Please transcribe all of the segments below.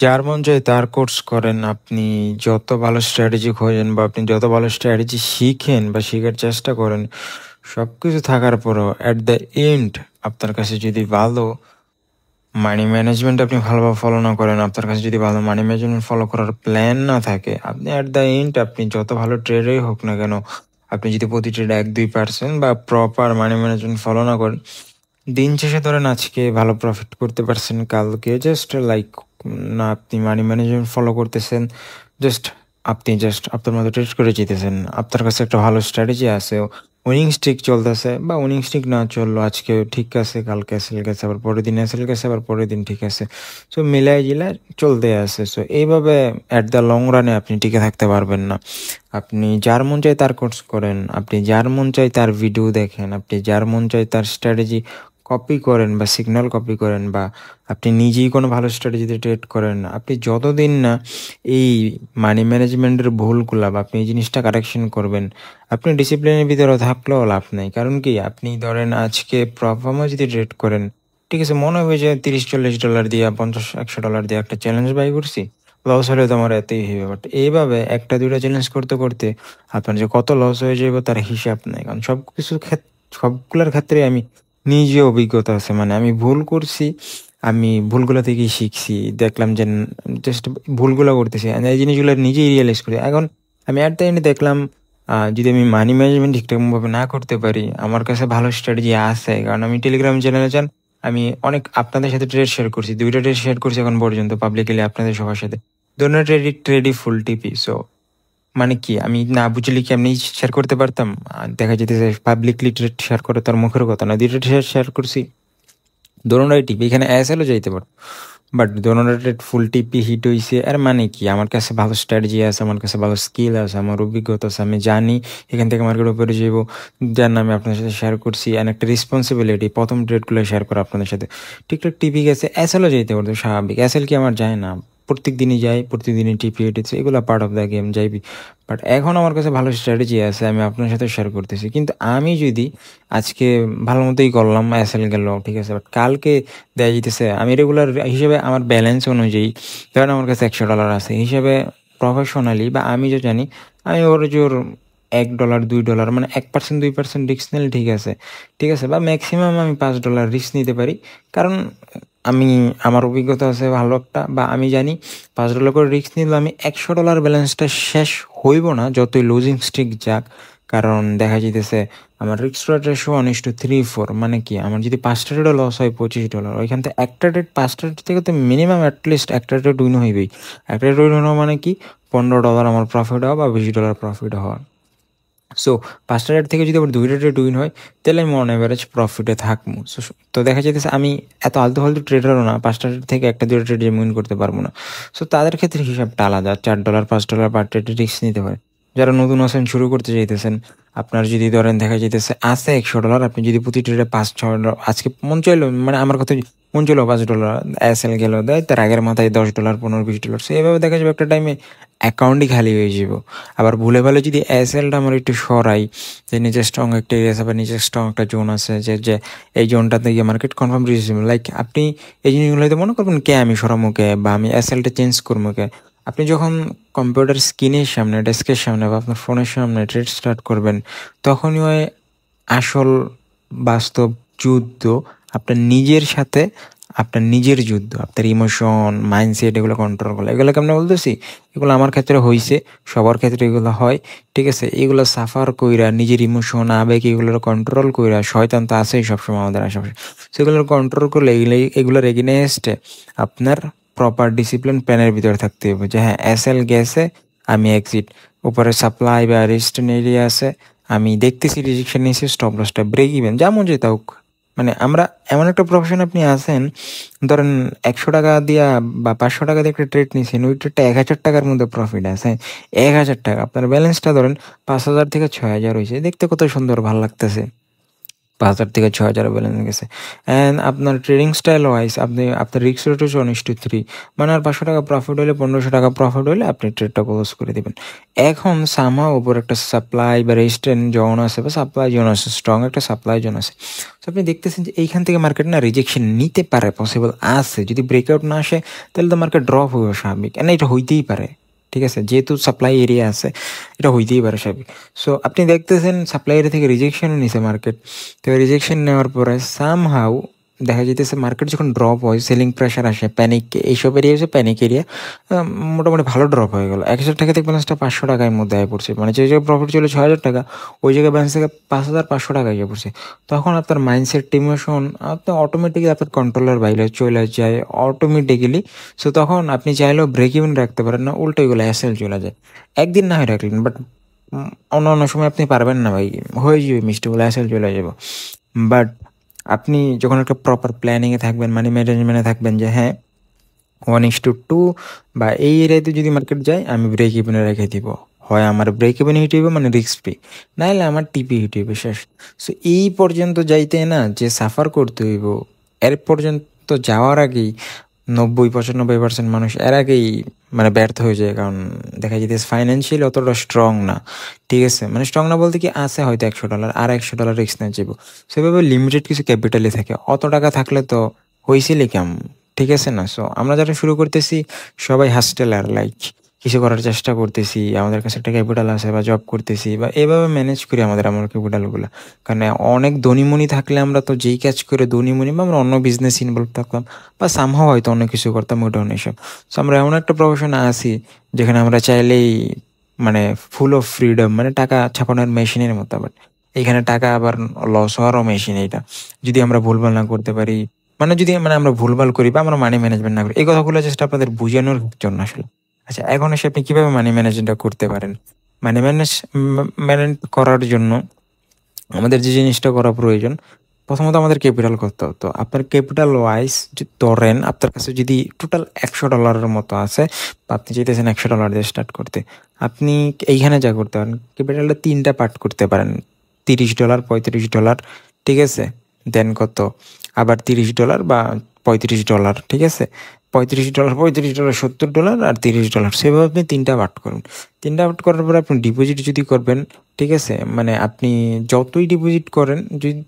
যার মন চায় তার কোর্স করেন। আপনি যত ভালো স্ট্র্যাটেজি খোঁজেন বা আপনি যত ভালো স্ট্র্যাটেজি শিখেন বা শিখার চেষ্টা করেন, সবকিছু থাকার পরও অ্যাট দ্য এন্ড আপনার কাছে যদি ভালো মানি ম্যানেজমেন্ট আপনি ভালোভাবে ফলো না করেন, আপনার কাছে যদি ভালো মানি ম্যানেজমেন্ট ফলো করার প্ল্যান না থাকে, আপনি অ্যাট দ্য এন্ড আপনি যত ভালো ট্রেডারই হোক না কেন, আপনি যদি প্রতি ট্রেডে 1-2% বা প্রপার মানি ম্যানেজমেন্ট ফলো না করেন, দিন শেষে ধরেন আজকে ভালো প্রফিট করতে পারছেন, কালকে জাস্ট লাইক না আপনি মানি ম্যানেজমেন্ট ফলো করতেছেন, জাস্ট আপনার মতো ট্রেড করে যেতেছেন। আপনার কাছে একটা ভালো স্ট্র্যাটেজি আছে, উইনিং স্ট্রিক চলতেছে বা উইনিং স্ট্রিক না চললো, আজকে ঠিক আছে, কালকে এসেল গেছে, আবার পরের দিন এসেল গেছে, আবার পরের দিন ঠিক আছে। সো মিলাই জিলাই চলতে আছে। সো এইভাবে অ্যাট দ্য লং রানে আপনি টিকে থাকতে পারবেন না। আপনি যার মন চায় তার কোর্স করেন, আপনি যার মন চায় তার ভিডিও দেখেন, আপনি যার মন চায় তার স্ট্র্যাটেজি কপি করেন বা সিগন্যাল কপি করেন, বা আপনি নিজেই কোনো ভালো স্ট্র্যাটেজিতে ট্রেড করেন। আপনি যতদিন না এই মানি ম্যানেজমেন্টের ভুলগুলা বা আপনি এই জিনিসটা কারেকশন করবেন, আপনি ডিসিপ্লিনের ভিতরে থাকলেও লাভ নেই। কারণ কি, আপনি ধরেন আজকে প্রফর্মা যদি ট্রেড করেন, ঠিক আছে, মনে হবে যে $30-40 দিয়ে, $50-100 দিয়ে একটা চ্যালেঞ্জ বাই করছি, লস হলে তো আমার এতেই হবে। বাট এইভাবে একটা দুইটা চ্যালেঞ্জ করতে করতে আপনার যে কত লস হয়ে যাবে তার হিসাব নেই। কারণ সবগুলোর ক্ষেত্রে আমি নিজে অভিজ্ঞতা আছে, মানে আমি ভুল করছি, আমি ভুলগুলো থেকেই শিখছি, দেখলাম যে জাস্ট ভুলগুলো করতেছি, and এই জিনিসগুলো নিজেই রিয়েলাইজ করি। এখন আমি অ্যাট দ্য এন্ডে দেখলাম যদি আমি মানি ম্যানেজমেন্ট ঠিকঠাকভাবে না করতে পারি, আমার কাছে ভালো স্ট্র্যাটেজি আছে। কারণ আমি টেলিগ্রাম চ্যানেলে যান, আমি অনেক আপনাদের সাথে ট্রেড শেয়ার করছি, 2টা ট্রেড শেয়ার করছি এখন পর্যন্ত পাবলিকলি আপনাদের সবার সাথে, দুটো ট্রেডই ফুল টিপি। সো মানে কি, আমি না বুঝলে কি আমি শেয়ার করতে পারতাম? দেখা যেতেছে পাবলিকলি ট্রেড শেয়ার করে তার মুখের কথা না, 2টা ট্রেড শেয়ার করছি, দোনোটাই টিপি, এখানে এসএলও যাইতে পারত, বাট দোনোটা ট্রেড ফুল টিপি হিট হইছে। আর মানে কি, আমার কাছে ভালো স্ট্র্যাটেজি আছে, আমার কাছে ভালো স্কিল আছে, আমার অভিজ্ঞতা আছে, আমি জানি এখান থেকে মার্কেট উপরে যাবো, যার নামে আপনার সাথে শেয়ার করছি। অ্যান্ড একটা রেসপন্সিবিলিটি প্রথম ট্রেডগুলো শেয়ার করা আপনাদের সাথে, ঠিকঠাক টিপি গেছে, এসএলও যাইতে পারতো স্বাভাবিক। এসএল কি আমার যায় না? প্রত্যেক দিনই যাই, প্রতিদিনই টিপি এটেছে, এগুলো পার্ট অফ দ্য গেম, যাইবি। বাট এখন আমার কাছে ভালো স্ট্র্যাটেজি আছে, আমি আপনার সাথে শেয়ার করতেছি। কিন্তু আমি যদি আজকে ভালো মতোই করলাম, এসএল গেল, ঠিক আছে, বাট কালকে দেয়া যেতেছে, আমি রেগুলার হিসেবে আমার ব্যালেন্স অনুযায়ী ধরেন আমার কাছে $100 আছে হিসেবে, প্রফেশনালি বা আমি যে জানি, আমি ওর জোর $1 $2 মানে 1% 2% রিস্ক নিলে ঠিক আছে, ঠিক আছে, বা ম্যাক্সিমাম আমি $5 রিস্ক নিতে পারি। কারণ আমি, আমার অভিজ্ঞতা আছে ভালো একটা, বা আমি জানি $5 করে রিস্ক নিলে আমি $100 ব্যালেন্সটা শেষ হইব না যতই লুজিং স্ট্রিক যাক। কারণ দেখা যেতেছে আমার রিস্ক রেশিও 1:3-4, মানে কি, আমার যদি 5টা ট্রেডও লস হয় $25, ওইখান থেকে একটা ট্রেড, 5টা ট্রেড থেকে তো মিনিমাম অ্যাটলিস্ট একটা ট্রেড উইন হইবেই। একটা ট্রেড উইন হওয়া মানে কি, $15 আমার প্রফিট হওয়া বা $20 প্রফিট হওয়া। সো 5টা ট্রেড থেকে যদি আবার 2টা ট্রেড উইন হয়, তাহলে আমি অন অ্যাভারেজ প্রফিটে থাকবো। তো দেখা যেতেছে আমি এত আলতু ফালতু ট্রেডারও না, 5টা ট্রেড থেকে একটা 2টা ট্রেড উইন করতে পারবো না। সো তাদের ক্ষেত্রে হিসাবটা আলাদা, $4 $5 পার ট্রেডে রিস্ক নিতে পারে। যারা নতুন আছেন, শুরু করতে চাইতেছেন, আপনার যদি ধরেন দেখা যেতেছে আছে $100, আপনি যদি প্রতি ট্রেডে $5-6 আজকে মন চাইলো, মানে আমার কথা মন চাইলো $5 এসএল গেল দেয়, তার আগের মাথায় $10 $15 $20, সো এভাবে দেখা যাবে একটা টাইমে অ্যাকাউন্টই খালি হয়ে যাব। আবার ভুলে ভালে যদি এসএলটা আমার একটু সরাই, যে নিজের স্ট্রং একটা এরিয়া আছে বা নিজের স্ট্রং একটা জোন আছে, যে এই জোনটাতে গিয়ে মার্কেট কনফার্ম রিজনেবল, লাইক আপনি এই জিনিসগুলো হয়তো মনে করবেন কে আমি সরামো কে, বা আমি এসএলটা চেঞ্জ করবো কে। আপনি যখন কম্পিউটার স্ক্রিনের সামনে, ডেস্কের সামনে বা আপনার ফোনের সামনে ট্রেড স্টার্ট করবেন, তখনই হয় আসল বাস্তব যুদ্ধ আপনার নিজের সাথে, আপনার নিজের যুদ্ধ, আপনার ইমোশন, মাইন্ডসেট, এগুলো কন্ট্রোল করা। এগুলো কেমন বলতেছি, এগুলো আমার ক্ষেত্রে হয়েছে, সবার ক্ষেত্রে এগুলো হয়, ঠিক আছে। এগুলো সাফার কইরা নিজের ইমোশন, আবেগ, এগুলোর কন্ট্রোল কইরা, শয়তান তো আছেই সবসময় আমাদের আশেপাশে, সেগুলোর কন্ট্রোল করলে এগুলোর এগেনস্টে আপনার প্রপার ডিসিপ্লিন প্ল্যানের ভিতরে থাকতে হবে, যে হ্যাঁ এসএল গেছে, আমি এক্সিট, উপরে সাপ্লাই বা রেজিস্ট্যান্ট এরিয়া আছে, আমি দেখতেছি রিজেকশন নিয়েছি, স্টপ লসটা ব্রেক ইভেন যেমন যেটা হোক। মানে আমরা এমন একটা প্রফেশন, আপনি আছেন ধরেন $100 দিয়া বা $500 দিয়ে একটা ট্রেড নিয়েছেন, ওই ট্রেডটা $1000 মধ্যে প্রফিট আছে, 1000 টাকা, আপনার ব্যালেন্সটা ধরেন 5000 থেকে 6000 হয়েছে, দেখতে কত সুন্দর, ভালো লাগতেছে। 5,000 থেকে 6,000 ব্যালেন্স গেছে। অ্যান্ড আপনার ট্রেডিং স্টাইল ওয়াইজ আপনার রিস্ক রেট হচ্ছে 1:3, মানে আর 500 টাকা প্রফিট হলে 1,500 টাকা প্রফিট হলে আপনি ট্রেডটা ক্লোজ করে দেবেন। এখন সামহাও উপর একটা সাপ্লাই বা রেজিস্ট্যান্ট জোন আছে বা সাপ্লাই জোন আছে, স্ট্রং একটা সাপ্লাই জোন আছে। তো আপনি দেখতেছেন যে এইখান থেকে মার্কেট না রিজেকশন নিতে পারে, পসিবল আছে। যদি ব্রেকআউট না আসে তাহলে তো মার্কেট ড্রপ হবে স্বাভাবিক, না এটা হইতেই পারে, ঠিক আছে, যেহেতু সাপ্লাই এরিয়া আছে এটা হইতেই পারে স্বাভাবিক। সো আপনি দেখতেছেন সাপ্লাই এরিয়া থেকে রিজেকশন নিছে মার্কেট, তো রিজেকশন নেওয়ার পরে সামহাউ দেখা যেতেছে মার্কেট যখন ড্রপ হয়, সেলিং প্রেশার আসে, প্যানিক, এইসব এরিয়া হচ্ছে প্যানিক এরিয়া, মোটামুটি ভালো ড্রপ হয়ে গেল। 1,000 টাকা থেকে ব্যালেন্সটা 500 টাকার মধ্যে আয় পড়ছে, মানে যে জায়গায় প্রফিট ছিল 6,000 টাকা ওই জায়গায় ব্যালেন্স থেকে 5,500 টাকা গিয়ে পড়ছে। তখন আপনার মাইন্ডসেট ইমোশন আপনি অটোমেটিক্যালি আপনার কন্ট্রোলের বাইরে চলে যায় অটোমেটিক্যালি। সো তখন আপনি চাইলেও ব্রেক ইভেন রাখতে পারেন না, উল্টো এগুলো অ্যাসেল চলে যায়। একদিন না হয় রাখলেন, বাট অন্য অন্য সময় আপনি পারবেন না ভাই, হয়ে যাবে মিষ্টি বলে অ্যাসেল চলে যাব। বাট আপনি যখন একটা প্রপার প্ল্যানিংয়ে থাকবেন, মানি ম্যানেজমেন্টে থাকবেন, যে হ্যাঁ 1:2 বা এই এরিয়াতে যদি মার্কেট যায় আমি ব্রেক ইভেনে রেখে দিব, হয় আমার ব্রেক ইভেন হিট হইবে মানে রিস্ক ফ্রি, নাহলে আমার টিপি হিট হইবে, শেষ। সো এই পর্যন্ত যাইতে না যে সাফার করতে হইব, এর পর্যন্ত যাওয়ার আগেই 90-95% মানুষ এর আগেই মানে ব্যর্থ হয়ে যায়। কারণ দেখা যেতেছে ফাইন্যান্সিয়ালি অতটা স্ট্রং না, ঠিক আছে, মানে স্ট্রং না বলতে কি আছে হয়তো $100 আর $100 রিস্ক নিয়ে যাবো, সেভাবে লিমিটেড কিছু ক্যাপিটালই থাকে। অত টাকা থাকলে তো হয়েছিলি কেম, ঠিক আছে না। সো আমরা যারা শুরু করতেছি সবাই হাস্টেলার, লাইক কিছু করার চেষ্টা করতেছি, আমাদের কাছে একটা ক্যাপিটাল আছে বা জব করতেছি বা এভাবে ম্যানেজ করি আমার ক্যাপিটালগুলো। কারণ অনেক ধনীমণি থাকলে আমরা তো যেই কাজ করে ধনীমণি বা আমরা অন্য বিজনেস ইনভলভ থাকতাম বা সামহাও হয়তো অন্য কিছু করতাম, ওটাও এসব। সো আমরা এমন একটা প্রফেশনে আছি যেখানে আমরা চাইলেই মানে ফুল অফ ফ্রিডম, মানে টাকা ছাপানোর মেশিনের মতো। বাট এখানে টাকা আবার লস হওয়ারও মেশিন এটা, যদি আমরা ভুলভাল না করতে পারি, মানে যদি মানে আমরা ভুলভাল করি বা আমরা মানি ম্যানেজমেন্ট না করি। এই কথাগুলো জাস্ট আপনাদের বোঝানোর জন্য আসলে। আচ্ছা, এখন এসে আপনি কিভাবে মানি ম্যানেজমেন্টটা করতে পারেন? মানি ম্যানেজমেন্ট করার জন্য আমাদের যে জিনিসটা করা প্রয়োজন, প্রথমত আমাদের ক্যাপিটাল করতে হতো। আপনার ক্যাপিটাল ওয়াইজ যদি ধরেন আপনার কাছে যদি টোটাল $100 মতো আছে বা আপনি চাইতেছেন $100 দিয়ে স্টার্ট করতে, আপনি এইখানে যা করতে পারেন ক্যাপিটালটা 3টা পার্ট করতে পারেন। $30, $35, ঠিক আছে, দেন কত আবার $30 বা $35, ঠিক আছে, $35, $70 আর $30, সেভাবে আপনি 3টা পার্ট করুন। 3টা পার্ট করার পরে আপনি ডিপোজিট যদি করবেন, ঠিক আছে, মানে আপনি যতই ডিপোজিট করেন যদি,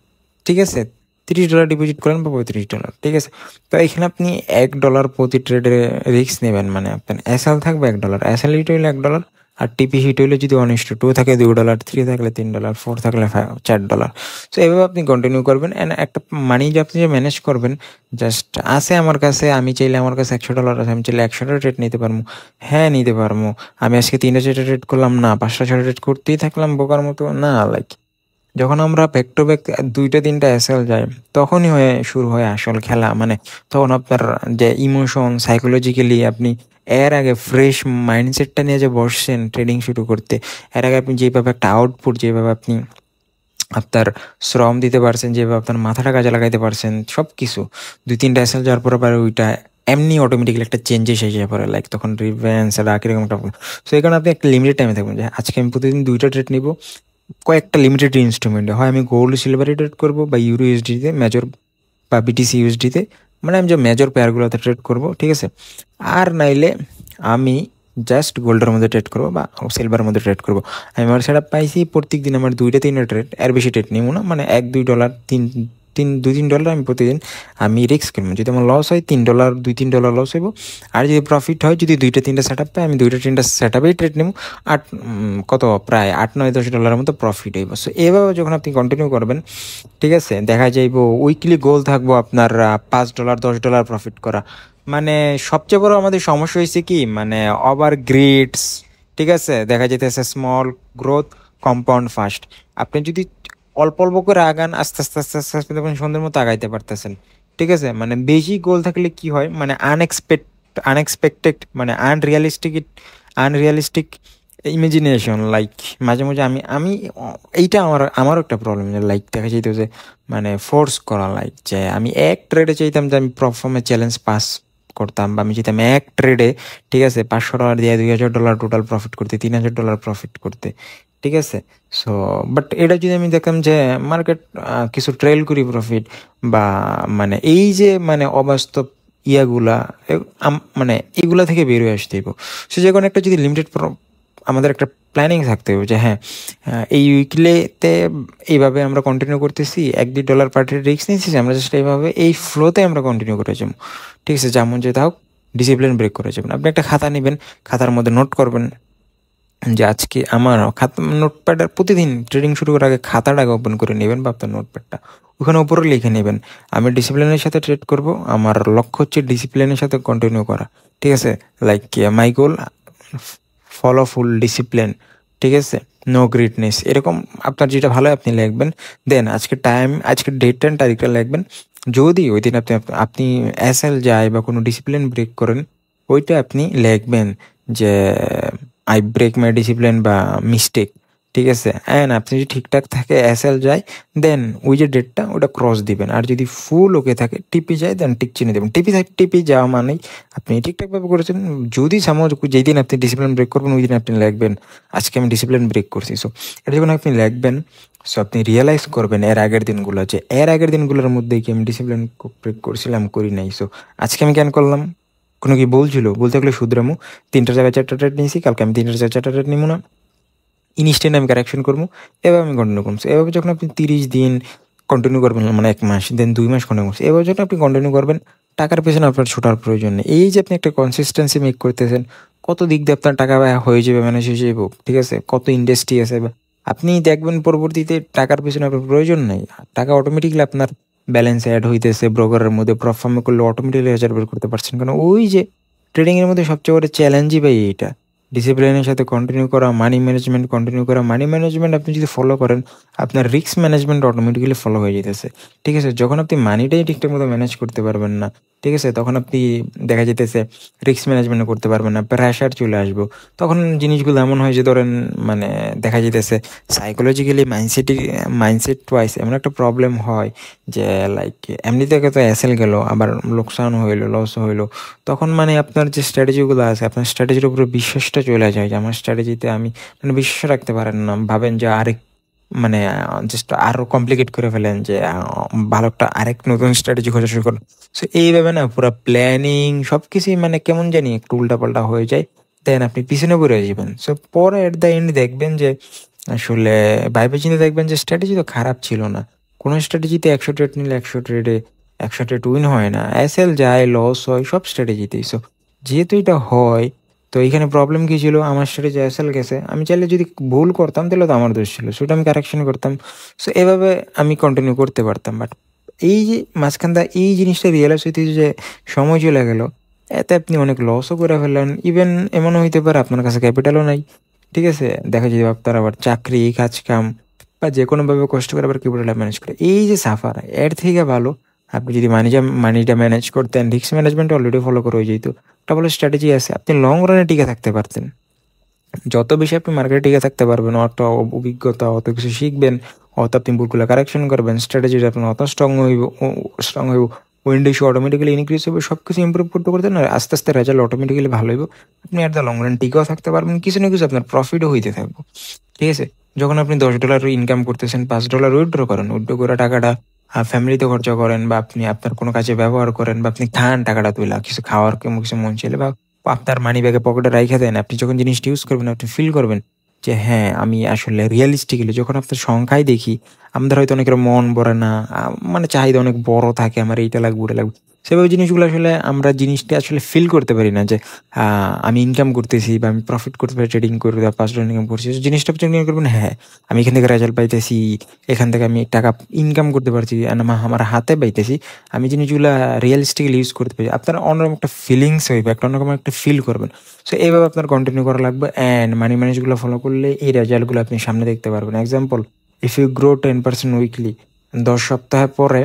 ঠিক আছে, $30 ডিপোজিট করেন বা $35, ঠিক আছে, তো এখানে আপনি $1 প্রতি ট্রেডে রিস্ক নেবেন। মানে আপনার এসএল থাকবে $1, এসএল হিট হইলে $1 আর টিপি হিট হইলে যদি 1:2 থাকে $2, 3 থাকলে $3, 4 থাকলে $4। সো এভাবে আপনি কন্টিনিউ করবেন। অ্যান্ড একটা মানি যে আপনি যে ম্যানেজ করবেন, জাস্ট আছে আমার কাছে, আমি চাইলে আমার কাছে $100 আছে, আমি চাইলে 100টা ট্রেড নিতে পারবো, হ্যাঁ নিতে পারবো। আমি আজকে 3টা 4টা ট্রেড করলাম না, 5টা 6টা ট্রেড করতেই থাকলাম বোকার মতো, না। লাইক যখন আমরা ব্যাক টু ব্যাক 2টা 3টা এসএল যায়, তখনই শুরু হয় আসল খেলা। মানে তখন আপনার যে ইমোশন, সাইকোলজিক্যালি আপনি এর আগে ফ্রেশ মাইন্ডসেটটা নিয়ে যে বসছেন ট্রেডিং শুরু করতে, এর আগে আপনি যেভাবে একটা আউটপুট, যেভাবে আপনি আপনার শ্রম দিতে পারছেন, যেভাবে আপনার মাথাটা কাজে লাগাইতে পারছেন, সব কিছু 2-3টা এসএল যাওয়ার পরে আবার ওইটা এমনি অটোমেটিক্যালি একটা চেঞ্জেস এসে পড়ে, লাইক তখন রিভেন্স রাখ এরকম একটা। সো এই কারণে আপনি একটা লিমিটেড টাইমে থাকবেন, যে আজকে আমি প্রতিদিন 2টা ট্রেড নিব কয়েকটা লিমিটেড ইনস্ট্রুমেন্টে, হয় আমি গোল্ড সিলভারে ট্রেড করবো বা ইউরো ইউএসডিতে মেজর বা বিটিসি ইউএসডিতে, মানে আমি যে মেজর পেয়ারগুলোতে ট্রেড করবো, ঠিক আছে। আর নাইলে আমি জাস্ট গোল্ডের মধ্যে ট্রেড করবো বা সিলভারের মধ্যে ট্রেড করবো। আমি আমার সেটা পাইছি প্রত্যেক দিন আমার 2টা 3টা ট্রেড, এর বেশি ট্রেড নিব না, মানে $1-2, 2-3 ডলার আমি প্রতিদিন আমি রিস্ক করবো। যদি আমার লস হয় $3, $2-3 লস হইব। আর যদি প্রফিট হয়, যদি 2টা 3টা সেট আপ পাই, আমি 2টা 3টা সেট আপেই ট্রেড নেব। আট কত প্রায় $8-9-10 মতো প্রফিট হইব। সো এভাবে যখন আপনি কন্টিনিউ করবেন, ঠিক আছে, দেখা যাইব উইকলি গোল থাকবো আপনার $5, $10 প্রফিট করা। মানে সবচেয়ে বড় আমাদের সমস্যা হয়েছে কি, মানে ওভার গ্রিডস, ঠিক আছে, দেখা যেতেছে স্মল গ্রোথ কম্পাউন্ড ফাস্ট। আপনি যদি অল্প অল্প করে আগান, আস্তে আস্তে আস্তে আস্তে আস্তে আপনি সুন্দর মতো আগাইতে পারতেছেন, ঠিক আছে। মানে বেশি গোল থাকলে কি হয়, মানে আনএক্সপেক্টেড মানে আনরিয়ালিস্টিক ইমাজিনেশন, লাইক মাঝে মাঝে আমি আমি এইটা আমারও একটা প্রবলেম, লাইক দেখা যেত যে মানে ফোর্স করা, লাইক যে আমি এক ট্রেডে চাইতাম যে আমি প্রফর্মে চ্যালেঞ্জ পাস করতাম, বা আমি চাইতাম এক ট্রেডে, ঠিক আছে, $500 দিয়ে $2,000 টোটাল প্রফিট করতে, $3,000 প্রফিট করতে, ঠিক আছে? সো বাট এটা যদি আমি দেখতাম যে মার্কেট কিছু ট্রেল করি প্রফিট বা মানে এই যে মানে অবাস্তব ইয়াগুলা মানে এগুলা থেকে বেরোয় আসতে হইব। সো যে কোনো একটা যদি লিমিটেড আমাদের একটা প্ল্যানিং থাকতে হবে যে হ্যাঁ, এই উইকলিতে এইভাবে আমরা কন্টিনিউ করতেছি, $1-2 পার্টির রিস্ক নিয়েছি, আমরা জাস্ট এইভাবে এই ফ্লোতে আমরা কন্টিনিউ করে যাবো। ঠিক আছে, যেমন যেটা হোক ডিসিপ্লিন ব্রেক করে যাবেন। আপনি একটা খাতা নেবেন, খাতার মধ্যে নোট করবেন যে আজকে আমার খাতা নোটপ্যাডের প্রতিদিন ট্রেডিং শুরু করার আগে খাতাটাকে ওপেন করে নেবেন বা আপনার নোটপ্যাডটা ওখানে উপরে লিখে নেবেন, আমি ডিসিপ্লিনের সাথে ট্রেড করব, আমার লক্ষ্য হচ্ছে ডিসিপ্লিনের সাথে কন্টিনিউ করা। ঠিক আছে, like my goal follow full discipline. ঠিক আছে, নো গ্রিডনেস, এরকম আপনার যেটা ভালো হয় আপনি লিখবেন। দেন আজকে টাইম, আজকে ডেট অ্যান্ড তারিখটা লিখবেন। যদি ওই দিন আপনি আপনি এসএল যায় বা কোনো ডিসিপ্লিন ব্রেক করেন, ওইটা আপনি লিখবেন যে আই ব্রেক মাই ডিসিপ্লিন বা মিস্টেক। ঠিক আছে, অ্যান্ড আপনি যদি ঠিকঠাক থাকে এসএল যায়, দেন ওই যে ডেটটা ওটা ক্রস দিবেন। আর যদি ফুল ওকে থাকে টিপি যায়, দেন টিক চিনে দেবেন। টিপি যাওয়া মানেই আপনি ঠিকঠাকভাবে করেছেন। যদি সামোজ যেই দিন আপনি ডিসিপ্লিন ব্রেক করবেন ওই দিন আপনি লিখবেন আজকে আমি ডিসিপ্লিন ব্রেক করছি। সো এটা যখন আপনি লিখবেন, সো আপনি রিয়েলাইজ করবেন এর আগের দিনগুলো যে এর আগের দিনগুলোর মধ্যে কি আমি ডিসিপ্লিন ব্রেক করছিলাম, করি নাই। সো আজকে আমি কেন করলাম, কোনো কি বলছিল, বলতে গেলে শুধরামু 3টার জায়গায় 4টা ট্রেড নিয়েছি, কালকে আমি 3টার জায়গায় 4টা ট্রেড নিব না, ইনস্ট্যান্ট আমি কারেকশন করবো, এভাবে আমি কন্টিনিউ করবো। এভাবে যখন আপনি 30 দিন কন্টিনিউ করবেন, মানে 1 মাস, দেন 2 মাস কন্টিনিউ করছেন, এভাবে যখন আপনি কন্টিনিউ করবেন, টাকার পেছনে আপনার ছোটার প্রয়োজন নেই। এই যে আপনি একটা কনসিস্টেন্সি মেক করতেছেন, কত দিক দিয়ে আপনার টাকা হয়ে যাবে, ম্যানেজ হয়ে যাবে। ঠিক আছে, কত ইন্ডাস্ট্রি আছে, আপনি দেখবেন পরবর্তীতে টাকার পেছনে আপনার প্রয়োজন নেই, টাকা অটোমেটিকলি আপনার ব্যালেন্স অ্যাড হইতেছে, ব্রোকারের মধ্যে প্রফার্মে করলে অটোমেটিকলি হাজার বের করতে পারছেন। কারণ ওই যে ট্রেডিংয়ের মধ্যে সবচেয়ে বড় চ্যালেঞ্জই ভাই এইটা, ডিসিপ্লিনের সাথে কন্টিনিউ করা, মানি ম্যানেজমেন্ট কন্টিনিউ করা। মানি ম্যানেজমেন্ট আপনি যদি ফলো করেন, আপনার রিস্ক ম্যানেজমেন্ট অটোমেটিক্যালি ফলো হয়ে যেতেছে। ঠিক আছে, যখন আপনি মানিটাই ঠিকঠাক মতো ম্যানেজ করতে পারবেন না, ঠিক আছে, তখন আপনি দেখা যেতেছে রিস্ক ম্যানেজমেন্ট করতে পারবেন না, প্রেশার চলে আসবো। তখন জিনিসগুলো এমন হয় যে ধরেন মানে দেখা যেতেছে সাইকোলজিক্যালি মাইন্ডসেট ওয়াইজ এমন একটা প্রবলেম হয় যে লাইক এমনি থেকে তো এসএল গেল, আবার লোকসান হইলো, লস হইলো, তখন মানে আপনার যে স্ট্র্যাটেজিগুলো আছে, আপনার স্ট্র্যাটেজির উপরে বিশ্বাসটা চলে যায় যে আমার স্ট্র্যাটেজিতে আমি মানে বিশ্বাস রাখতে পারেন না, ভাবেন যে আরেক মানে জাস্ট আরো কমপ্লিকেট করে ফেলেন যে ভালো একটা আরেক নতুন স্ট্র্যাটেজি খোঁজা শুরু করুন। সো এইভাবে না পুরো প্ল্যানিং সবকিছুই মানে কেমন জানি একটু উল্টাপাল্টা হয়ে যায়, দেন আপনি পিছনে পড়ে যাবেন। সো পরে এট দ্য এন্ড দেখবেন যে আসলে ভাইবে চিন্তে দেখবেন যে স্ট্র্যাটেজি তো খারাপ ছিল না। কোনো স্ট্র্যাটেজিতে 100 ট্রেড নিলে 100 ট্রেডে 100 ট্রেড উইন হয় না, এসএল যায়, লস হয় সব স্ট্র্যাটেজিতেই। সো যেহেতু এটা হয়, তো এইখানে প্রবলেম কি ছিল, আমার স্ট্র্যাটেজি এসএল গেছে, আমি চাইলে যদি ভুল করতাম তাহলে তো আমার দোষ ছিল, সেটা আমি কারেকশন করতাম। সো এভাবে আমি কন্টিনিউ করতে পারতাম। বাট এই যে মাঝখানটা এই জিনিসটা রিয়েলাইজ হইতে যে সময় চলে গেল, এতে আপনি অনেক লসও করে ফেললেন। ইভেন এমনও হইতে পারে আপনার কাছে ক্যাপিটালও নাই। ঠিক আছে, দেখা যায় আপনার আবার চাকরি কাজ কাম বা যে কোনোভাবে কষ্ট করে আবার ক্যাপিটাল ম্যানেজ করে, এই যে সাফার, এর থেকে ভালো আপনি যদি মানিটা ম্যানেজ করতেন, রিস্ক ম্যানেজমেন্ট অলরেডি ফলো করে হয়ে যেত, একটা ভালো স্ট্র্যাটেজি আছে, আপনি লং রানে টিকে থাকতে পারতেন। যত বেশি আপনি মার্কেটে টিকে থাকতে পারবেন, অত অভিজ্ঞতা, অত কিছু শিখবেন, অত আপনি ভুলগুলো কারেকশন করবেন, স্ট্র্যাটেজিটা আপনার অত স্ট্রং হইব, উইন্ড ইস্যু অটোমেটিক্যালি ইনক্রিজ হবে, সব কিছু ইম্প্রুভ করতে করতে না আস্তে আস্তে রেজাল্ট অটোমেটিক্যালি ভালো হইব। আপনি আর দ্য লং রান টিকেও থাকতে পারবেন, কিছু না কিছু আপনার প্রফিটও হইতে থাকবো। ঠিক আছে, যখন আপনি $10 ইনকাম করতেছেন, $5 উইথড্র করেন, উইথড্র করে টাকাটা ফ্যামিলিতে খরচা করেন, বা আপনি আপনার কোনো কাজে ব্যবহার করেন, বা আপনি খান টাকাটা তুইলা কিছু খাওয়ার কিছু মন চাইলে, বা আপনার মানি ব্যাগে পকেটে রাইখা দেন, আপনি যখন জিনিসটা ইউজ করবেন আপনি ফিল করবেন যে হ্যাঁ আমি আসলে রিয়েলিস্টিক্যালি যখন আপনার সংখ্যায় দেখি, আমাদের হয়তো অনেকের মন ভরে না, মানে চাহিদা অনেক বড় থাকে, আমার এইটা লাগবে ওটা লাগবে, সেভাবে জিনিসগুলো আসলে আমরা জিনিসটা আসলে ফিল করতে পারি না যে আমি ইনকাম করতেছি বা আমি প্রফিট করতে পারি, ট্রেডিং করে বা $5 ইনকাম করছি। জিনিসটা আপনি মনে করবেন হ্যাঁ আমি এখান থেকে রেজাল্ট পাইতেছি, এখান থেকে আমি টাকা ইনকাম করতে পারছি, আমার হাতে পাইতেছি, আমি জিনিসগুলো রিয়েলিস্টিক্যালি ইউজ করতে পারি, আপনার অন্যরকম একটা ফিলিংস হইবে, একটা অন্যরকম একটা ফিল করবেন। সো এইভাবে আপনার কন্টিনিউ করা লাগবে, অ্যান্ড মানি ম্যানেজগুলো ফলো করলে এই রেজাল্টগুলো আপনি সামনে দেখতে পারবেন। Example, if you grow 10% weekly, 10 সপ্তাহ পরে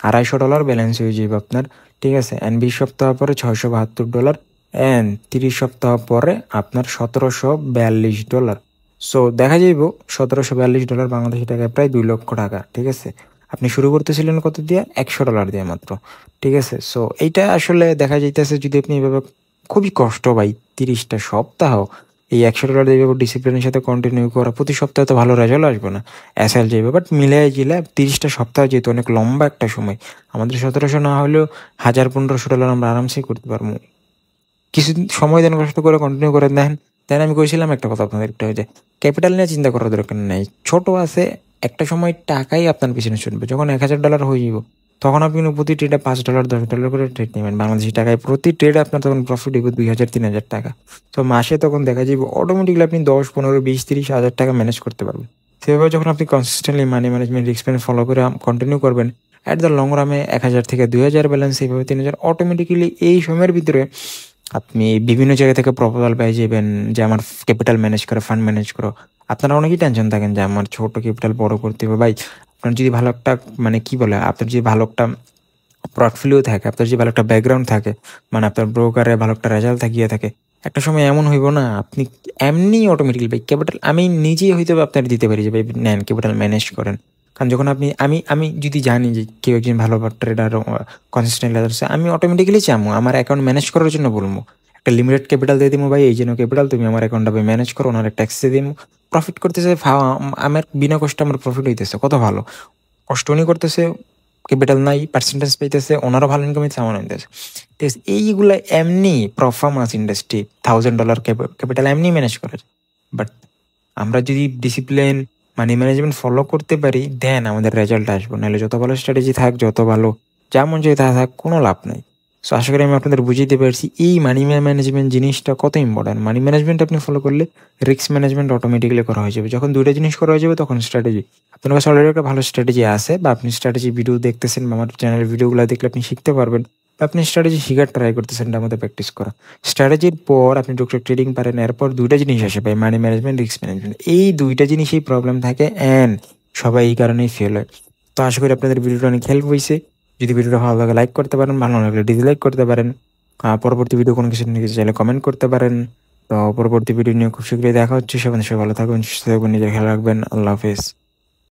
$250 ব্যালেন্স হয়ে যাবে আপনার। ঠিক আছে, অ্যান্ড 20 সপ্তাহ পরে $672, অ্যান্ড 30 সপ্তাহ পরে আপনার $1742। সো দেখা যাইব $1742 বাংলাদেশি টাকায় প্রায় 2 লক্ষ টাকা। ঠিক আছে, আপনি শুরু করতেছিলেন কত দিয়ে, $100 দিয়ে মাত্র। ঠিক আছে, সো এইটা আসলে দেখা যাইতেছে যদি আপনি এভাবে খুবই কষ্ট ভাই 30টা সপ্তাহ এই $100 দিয়ে ডিসিপ্লিনের সাথে কন্টিনিউ করা, প্রতি সপ্তাহে তো ভালো রেজাল্ট আসবে না, এসএল যাবে, বাট মিলাই জিলে 30টা সপ্তাহ যেহেতু অনেক লম্বা একটা সময়, আমাদের 1700 না হলেও $1000-1500 আমরা আরামসেই করতে পারবো। কিছুদিন সময় দেন, কষ্ট করে কন্টিনিউ করে দেন। দেন আমি কইছিলাম একটা কথা আপনাদের, একটা যে ক্যাপিটাল নিয়ে চিন্তা করার দরকার নেই। ছোট আছে, একটা সময় টাকাই আপনার পিছনে ছুটবে। যখন $1000 হয়ে যাব, তখন আপনি প্রতি ট্রেডে $5 $10 করে ট্রেড নেবেন বাংলাদেশি টাকায়। প্রতি ট্রেডে আপনার তখন প্রফিট হবে 2000-3000 টাকা। তো মাসে তখন দেখা যাবে অটোমেটিকলি আপনি 10 15 20 30 হাজার টাকা ম্যানেজ করতে পারবেন। সেভাবে যখন আপনি consistently money management experience follow করে কন্টিনিউ করবেন, অ্যাট দ্য লং রামে 1000 থেকে 2000 ব্যালেন্স, এইভাবে 3000, অটোমেটিক্যালি এই সময়ের ভিতরে আপনি বিভিন্ন জায়গা থেকে প্রপোজাল পেয়ে যাবেন যে আমার ক্যাপিটাল ম্যানেজ করো, ফান্ড ম্যানেজ করো। আপনারা অনেকেই টেনশন থাকেন যে আমার ছোট ক্যাপিটাল বড় করতে হবে। ভাই, আপনার যদি ভালো একটা মানে কি বলে, আপনার যদি ভালো একটা পোর্টফোলিও থাকে, আপনার যদি ভালো একটা ব্যাকগ্রাউন্ড থাকে, মানে আপনার ব্রোকারে ভালো একটা রেজাল্ট থাকিয়ে থাকে, একটা সময় এমন হইব না আপনি এমনি অটোমেটিক্যালি ভাই ক্যাপিটাল, আমি নিজেই হয়তো আপনার দিতে পারি যে ভাই নেন ক্যাপিটাল ম্যানেজ করেন। কারণ যখন আপনি আমি আমি যদি জানি যে কেউ একজন ভালো ট্রেডার কনসিস্টেন্ট আছে, আমি অটোমেটিক্যালি চামো আমার অ্যাকাউন্ট ম্যানেজ করার জন্য বলবো, একটা লিমিটেড ক্যাপিটাল দিয়ে দিব, ভাই এই জন্য ক্যাপিটাল তুমি আমার অ্যাকাউন্টটা ম্যানেজ করো, ওনার ট্যাক্স দিয়ে দিব, প্রফিট করতেছে, আমার বিনা কষ্টে আমার প্রফিট হইতেছে, কত ভালো। কষ্ট উনি করতেছে, ক্যাপিটাল নাই, পার্সেন্টেজ পাইতেছে, ওনারও ভালো ইনকাম হইতেছে, আমার হইতেছে। ঠিক আছে, এইগুলা এমনি পারফরমেন্স ইন্ডাস্ট্রি $1000 ক্যাপিটাল এমনি ম্যানেজ করা যায়। বাট আমরা যদি ডিসিপ্লিন মানি ম্যানেজমেন্ট ফলো করতে পারি, দেন আমাদের রেজাল্ট আসবো। নাহলে যত ভালো স্ট্র্যাটেজি থাক, যত ভালো যেমন চাই তা থাক, কোনো লাভ নাই। সো আশা করি আমি আপনাদের বুঝিয়ে পারছি এই মানি ম্যানেজমেন্ট জিনিসটা কত ইম্পর্টেন্ট। মানি ম্যানেজমেন্ট আপনি ফলো করলে রিস্ক ম্যানেজমেন্ট অটোমেটিক্যালি করা হয়ে যাবে। যখন দুইটা জিনিস করা হয়ে যাবে, তখন স্ট্র্যাটেজি, আপনার কাছে অলরেডি একটা ভালো স্ট্র্যাটেজি আছে, বা আপনি স্ট্র্যাটেজি ভিডিও দেখতেছেন, বা আমার চ্যানেলের ভিডিওগুলো দেখলে আপনি শিখতে পারবেন, বা আপনি স্ট্র্যাটেজি শিখার ট্রাই করতেছেন, তার মধ্যে প্র্যাকটিস করা। স্ট্র্যাটেজির পর আপনি টুকটাক ট্রেডিং পারেন, এরপর দুইটা জিনিস আসে ভাই, মানি ম্যানেজমেন্ট, রিস্ক ম্যানেজমেন্ট। এই দুইটা জিনিসই প্রবলেম থাকে, অ্যান্ড সবাই এই কারণেই ফেল হয়। তো আশা করি আপনাদের ভিডিওটা অনেক হেল্প হয়েছে। যদি ভিডিওটা ভালো লাগে লাইক করতে পারেন, ভালো লাগলে ডিসলাইক করতে পারেন। পরবর্তী ভিডিও কোনো কিছু নিয়ে চাইলে কমেন্ট করতে পারেন। তো পরবর্তী ভিডিও নিয়ে খুব শীঘ্রই দেখা হচ্ছে। সবাই ভালো থাকবেন, সুস্থ থাকবেন, নিজের খেয়াল রাখবেন। আল্লাহ হাফেজ।